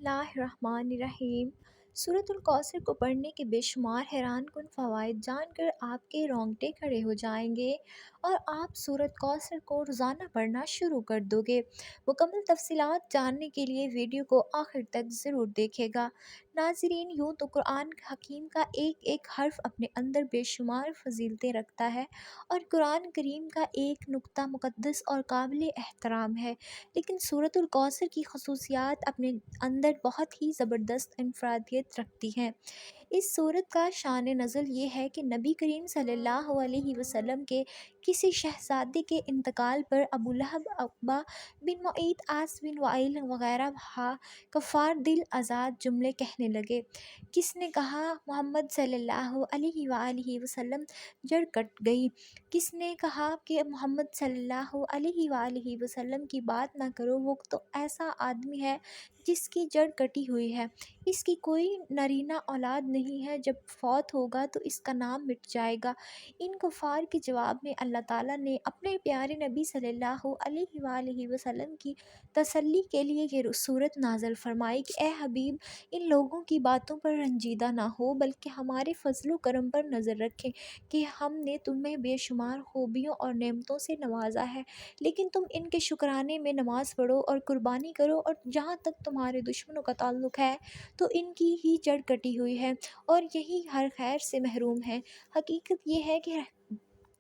اللہ الرحمن الرحیم۔ سورۃ الکوثر کو پڑھنے کے بے شمار حیران کن فوائد جان کر آپ کے رونگٹے کھڑے ہو جائیں گے اور آپ سورۃ کوثر کو روزانہ پڑھنا شروع کر دو گے۔ مکمل تفصیلات جاننے کے لیے ویڈیو کو آخر تک ضرور دیکھے گا۔ ناظرین، یوں تو قرآن حکیم کا ایک ایک حرف اپنے اندر بے شمار فضیلتیں رکھتا ہے اور قرآن کریم کا ایک نقطہ مقدس اور قابل احترام ہے، لیکن سورۃ الکوثر کی خصوصیات اپنے اندر بہت ہی زبردست انفرادیت رکھتی ہیں۔ اس سورت کا شان نزول یہ ہے کہ نبی کریم صلی اللہ علیہ وسلم کے کسی شہزادے کے انتقال پر ابو لہب، عقبہ بن معیط، عاص بن وائل وغیرہ کفار دل آزاد جملے کہنے لگے۔ کس نے کہا محمد صلی اللہ علیہ وآلہ وسلم جڑ کٹ گئی، کس نے کہا کہ محمد صلی اللہ علیہ وآلہ وسلم کی بات نہ کرو، وہ تو ایسا آدمی ہے جس کی جڑ کٹی ہوئی ہے، اس کی کوئی نرینہ اولاد نہیں ہے، جب فوت ہوگا تو اس کا نام مٹ جائے گا۔ ان کفار کے جواب میں اللہ تعالیٰ نے اپنے پیارے نبی صلی اللہ علیہ وآلہ وسلم کی تسلی کے لیے یہ سورت نازل فرمائی کہ اے حبیب، ان لوگوں کی باتوں پر رنجیدہ نہ ہو، بلکہ ہمارے فضل و کرم پر نظر رکھیں کہ ہم نے تمہیں بے شمار خوبیوں اور نعمتوں سے نوازا ہے، لیکن تم ان کے شکرانے میں نماز پڑھو اور قربانی کرو، اور جہاں تک تمہارے دشمنوں کا تعلق ہے تو ان کی ہی جڑ کٹی ہوئی ہے اور یہی ہر خیر سے محروم ہے۔ حقیقت یہ ہے کہ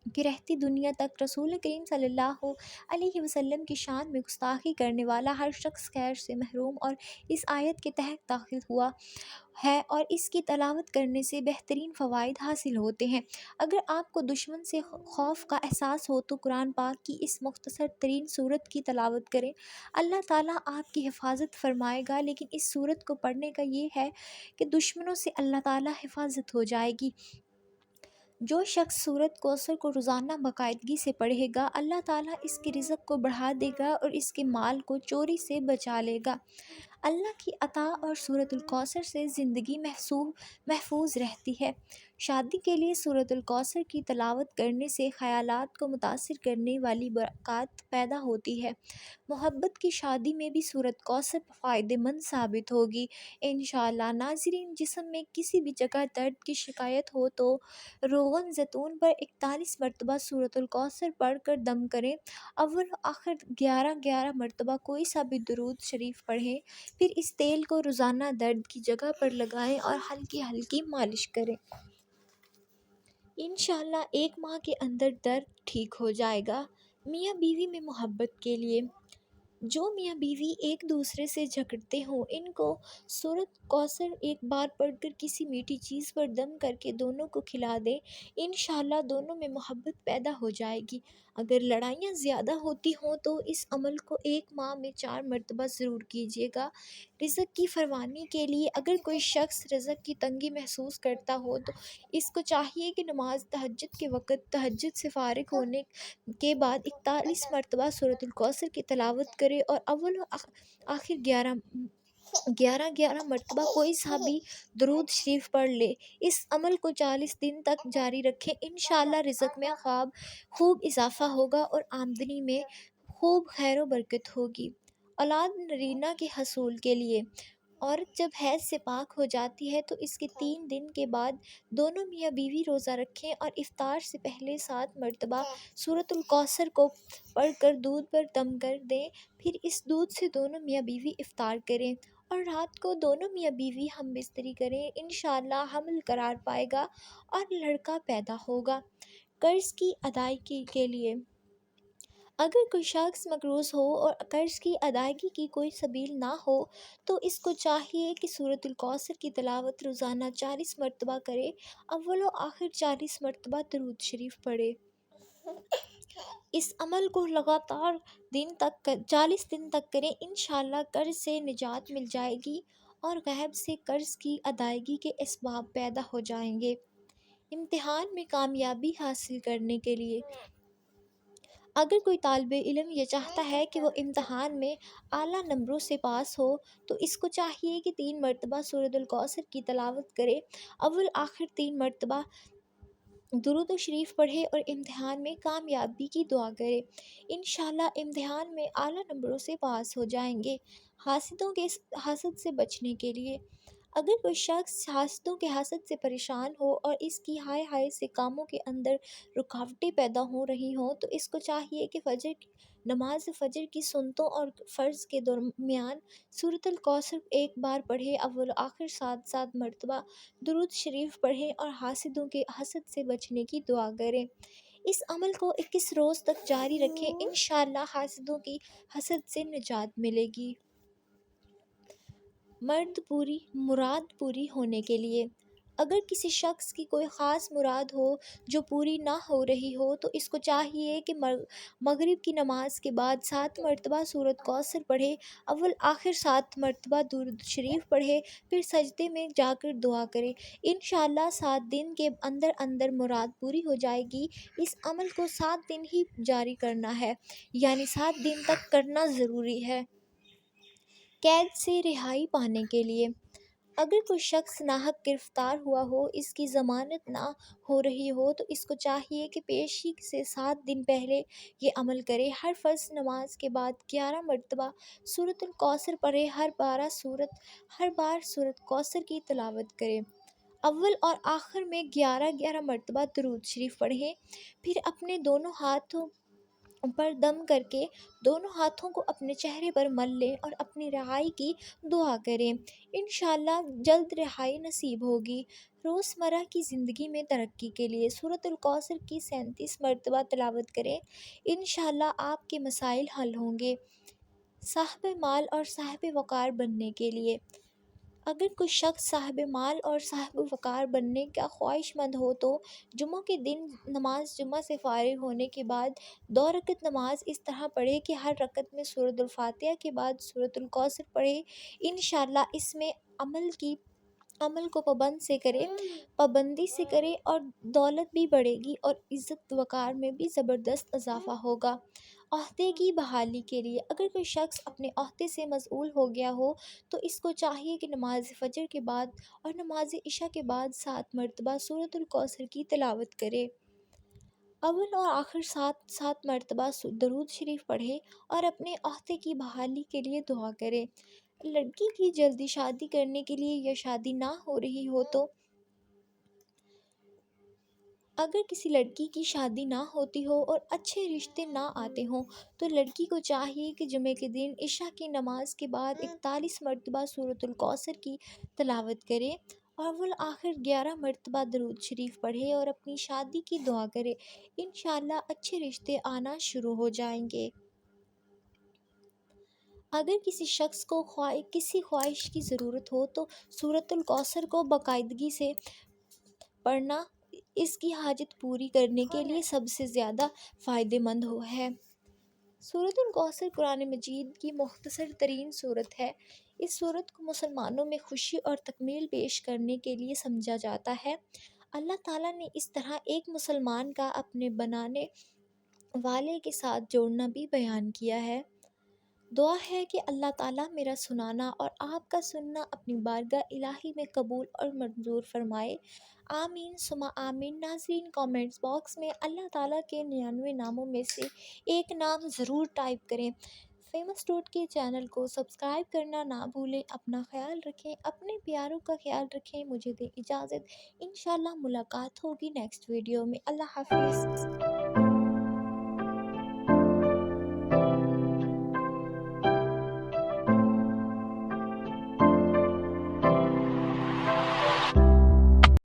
رہتی دنیا تک رسول کریم صلی اللہ علیہ وسلم کی شان میں گستاخی کرنے والا ہر شخص خیر سے محروم اور اس آیت کے تحت داخل ہوا ہے، اور اس کی تلاوت کرنے سے بہترین فوائد حاصل ہوتے ہیں۔ اگر آپ کو دشمن سے خوف کا احساس ہو تو قرآن پاک کی اس مختصر ترین سورت کی تلاوت کریں، اللہ تعالیٰ آپ کی حفاظت فرمائے گا۔ لیکن اس سورت کو پڑھنے کا یہ ہے کہ دشمنوں سے اللہ تعالیٰ حفاظت ہو جائے گی۔ جو شخص سورۃ کوثر کو روزانہ باقاعدگی سے پڑھے گا، اللہ تعالیٰ اس کے رزق کو بڑھا دے گا اور اس کے مال کو چوری سے بچا لے گا۔ اللہ کی عطا اور سورۃ الکوثر سے زندگی محفوظ رہتی ہے۔ شادی کے لیے سورۃ الکوثر کی تلاوت کرنے سے خیالات کو متاثر کرنے والی برکات پیدا ہوتی ہے۔ محبت کی شادی میں بھی سورۃ کوثر فائدہ مند ثابت ہوگی انشاءاللہ۔ ناظرین، جسم میں کسی بھی جگہ درد کی شکایت ہو تو روغن زیتون پر 41 مرتبہ سورۃ الکوثر پڑھ کر دم کریں، اول و آخر 11 مرتبہ کوئی سا بھی درود شریف پڑھیں، پھر اس تیل کو روزانہ درد کی جگہ پر لگائیں اور ہلکی ہلکی مالش کریں۔ انشاءاللہ 1 ماہ کے اندر درد ٹھیک ہو جائے گا۔ میاں بیوی میں محبت کے لیے، جو میاں بیوی ایک دوسرے سے جھگڑتے ہوں، ان کو سورۃ کوثر ایک بار پڑھ کر کسی میٹھی چیز پر دم کر کے دونوں کو کھلا دیں، انشاءاللہ دونوں میں محبت پیدا ہو جائے گی۔ اگر لڑائیاں زیادہ ہوتی ہوں تو اس عمل کو 1 ماہ میں 4 مرتبہ ضرور کیجیے گا۔ رزق کی فراوانی کے لیے، اگر کوئی شخص رزق کی تنگی محسوس کرتا ہو تو اس کو چاہیے کہ نماز تہجد کے وقت تہجد سے فارغ ہونے کے بعد 41 مرتبہ سورۃ الکوثر کی تلاوت کرے اور اول و آخر 11 مرتبہ کوئی سا بھی درود شریف پڑھ لے۔ اس عمل کو 40 دن تک جاری رکھیں، انشاءاللہ رزق میں خوب اضافہ ہوگا اور آمدنی میں خوب خیر و برکت ہوگی۔ اولاد نرینہ کے حصول کے لیے، عورت جب حیض سے پاک ہو جاتی ہے تو اس کے 3 دن کے بعد دونوں میاں بیوی روزہ رکھیں اور افطار سے پہلے 7 مرتبہ سورۃ الکوثر کو پڑھ کر دودھ پر دم کر دیں، پھر اس دودھ سے دونوں میاں بیوی افطار کریں اور رات کو دونوں میاں بیوی ہم بستری کریں، انشاءاللہ حمل قرار پائے گا اور لڑکا پیدا ہوگا۔ قرض کی ادائیگی کے لیے، اگر کوئی شخص مقروض ہو اور قرض کی ادائیگی کی کوئی سبیل نہ ہو تو اس کو چاہیے کہ سورۃ الکوثر کی تلاوت روزانہ 40 مرتبہ کرے، اول و آخر 40 مرتبہ درود شریف پڑھے۔ اس عمل کو لگاتار 40 دن تک کریں، انشاءاللہ قرض سے نجات مل جائے گی اور غیب سے قرض کی ادائیگی کے اسباب پیدا ہو جائیں گے۔ امتحان میں کامیابی حاصل کرنے کے لیے، اگر کوئی طالب علم یہ چاہتا ہے کہ وہ امتحان میں اعلیٰ نمبروں سے پاس ہو تو اس کو چاہیے کہ 3 مرتبہ سورۃ الکوثر کی تلاوت کرے، اول آخر 3 مرتبہ درود شریف پڑھے اور امتحان میں کامیابی کی دعا کرے، انشاءاللہ امتحان میں اعلیٰ نمبروں سے پاس ہو جائیں گے۔ حاسدوں کے حسد سے بچنے کے لیے، اگر کوئی شخص حاسدوں کے حسد سے پریشان ہو اور اس کی ہائے ہائے سے کاموں کے اندر رکاوٹیں پیدا ہو رہی ہوں، تو اس کو چاہیے کہ نماز فجر کی سنتوں اور فرض کے درمیان سورۃ الکوثر ایک بار پڑھے، اول آخر 7 مرتبہ درود شریف پڑھیں اور حاسدوں کے حسد سے بچنے کی دعا کریں۔ اس عمل کو 21 روز تک جاری رکھیں، انشاءاللہ حاسدوں کی حسد سے نجات ملے گی۔ مراد پوری ہونے کے لیے، اگر کسی شخص کی کوئی خاص مراد ہو جو پوری نہ ہو رہی ہو، تو اس کو چاہیے کہ مغرب کی نماز کے بعد 7 مرتبہ سورۃ کوثر پڑھے، اول آخر 7 مرتبہ درود شریف پڑھے، پھر سجدے میں جا کر دعا کرے، انشاءاللہ 7 دن کے اندر اندر مراد پوری ہو جائے گی۔ اس عمل کو 7 دن ہی جاری کرنا ہے، یعنی 7 دن تک کرنا ضروری ہے۔ قید سے رہائی پانے کے لیے، اگر کوئی شخص ناحق گرفتار ہوا ہو، اس کی ضمانت نہ ہو رہی ہو، تو اس کو چاہیے کہ پیشی سے 7 دن پہلے یہ عمل کرے۔ ہر فرض نماز کے بعد 11 مرتبہ سورۃ الکوثر پڑھے، ہر بار سورۃ کوثر کی تلاوت کرے، اول اور آخر میں 11 مرتبہ درود شریف پڑھیں، پھر اپنے دونوں ہاتھوں پر دم کر کے دونوں ہاتھوں کو اپنے چہرے پر مل لیں اور اپنی رہائی کی دعا کریں، انشاءاللہ جلد رہائی نصیب ہوگی۔ روزمرہ کی زندگی میں ترقی کے لیے سورۃ الکوثر کی 37 مرتبہ تلاوت کریں، انشاءاللہ آپ کے مسائل حل ہوں گے۔ صاحب مال اور صاحب وقار بننے کے لیے، اگر کوئی شخص صاحب مال اور صاحب وقار بننے کا خواہش مند ہو تو جمعہ کے دن نماز جمعہ سے فارغ ہونے کے بعد 2 رکعت نماز اس طرح پڑھے کہ ہر رکعت میں سورۃ الفاتحہ کے بعد سورۃ الکوثر پڑھے، انشاءاللہ اس میں عمل کو پابندی سے کرے اور دولت بھی بڑھے گی اور عزت وقار میں بھی زبردست اضافہ ہوگا۔ عہدے کی بحالی کے لیے، اگر کوئی شخص اپنے عہدے سے معزول ہو گیا ہو، تو اس کو چاہیے کہ نماز فجر کے بعد اور نماز عشاء کے بعد 7 مرتبہ سورۃ الکوثر کی تلاوت کرے، اول اور آخر 7 مرتبہ درود شریف پڑھے اور اپنے عہدے کی بحالی کے لیے دعا کرے۔ لڑکی کی جلدی شادی کرنے کے لیے یا شادی نہ ہو رہی ہو تو، اگر کسی لڑکی کی شادی نہ ہوتی ہو اور اچھے رشتے نہ آتے ہوں، تو لڑکی کو چاہیے کہ جمعے کے دن عشاء کی نماز کے بعد 41 مرتبہ سورۃ الکوثر کی تلاوت کرے اور اول آخر 11 مرتبہ درود شریف پڑھے اور اپنی شادی کی دعا کرے، انشاءاللہ اچھے رشتے آنا شروع ہو جائیں گے۔ اگر کسی شخص کو کسی خواہش کی ضرورت ہو تو سورۃ الکوثر کو باقاعدگی سے پڑھنا اس کی حاجت پوری کرنے کے لیے سب سے زیادہ فائدہ مند ہے۔ سورۃ الکوثر قرآن مجید کی مختصر ترین سورت ہے۔ اس سورت کو مسلمانوں میں خوشی اور تکمیل پیش کرنے کے لیے سمجھا جاتا ہے۔ اللہ تعالیٰ نے اس طرح ایک مسلمان کا اپنے بنانے والے کے ساتھ جوڑنا بھی بیان کیا ہے۔ دعا ہے کہ اللہ تعالیٰ میرا سنانا اور آپ کا سننا اپنی بارگاہ الہی میں قبول اور منظور فرمائے، آمین ثم آمین۔ ناظرین، کامنٹس باکس میں اللہ تعالیٰ کے 99 ناموں میں سے ایک نام ضرور ٹائپ کریں۔ فیمس ٹوٹ کے چینل کو سبسکرائب کرنا نہ بھولیں۔ اپنا خیال رکھیں، اپنے پیاروں کا خیال رکھیں۔ مجھے دیں اجازت، انشاءاللہ ملاقات ہوگی نیکسٹ ویڈیو میں۔ اللہ حافظ۔